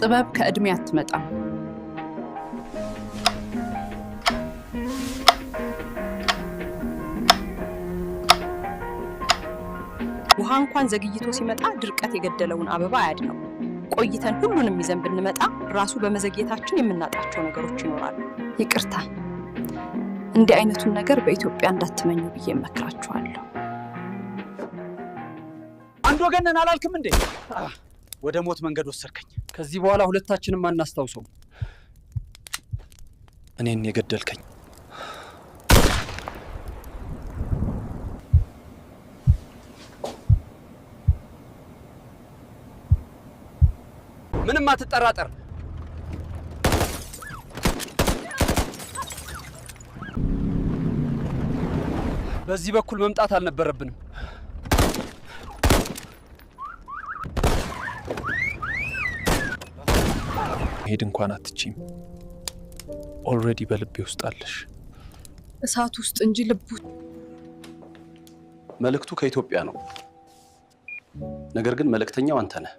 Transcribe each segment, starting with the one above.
ጥበብ ከእድሜ አትመጣም። ውሃ እንኳን ዘግይቶ ሲመጣ ድርቀት የገደለውን አበባ አያድነው። ቆይተን ሁሉንም ይዘን ብንመጣ ራሱ በመዘግየታችን የምናጣቸው ነገሮች ይኖራሉ። ይቅርታ፣ እንዲህ አይነቱን ነገር በኢትዮጵያ እንዳትመኙ ብዬ እመክራችኋለሁ። አንድ ወገን ነን አላልክም እንዴ? ወደ ሞት መንገድ ወሰድከኝ። ከዚህ በኋላ ሁለታችንም አናስታውሰው። እኔን የገደልከኝ ምንም አትጠራጠር። በዚህ በኩል መምጣት አልነበረብንም። ሄድ እንኳን አትችይም። ኦልሬዲ በልቤ ውስጥ አለሽ። እሳት ውስጥ እንጂ ልቡ። መልእክቱ ከኢትዮጵያ ነው። ነገር ግን መልእክተኛው አንተ ነህ።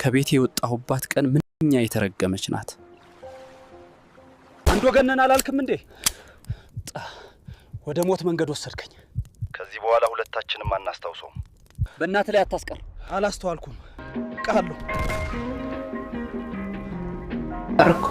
ከቤቴ የወጣሁባት ቀን ምንኛ የተረገመች ናት። አንድ ወገን ነን አላልክም እንዴ? ወደ ሞት መንገድ ወሰድከኝ። ከዚህ በኋላ ሁለታችንም አናስታውሰው። በእናትህ ላይ አታስቀር። አላስተዋልኩም። ቃሉ አርኩ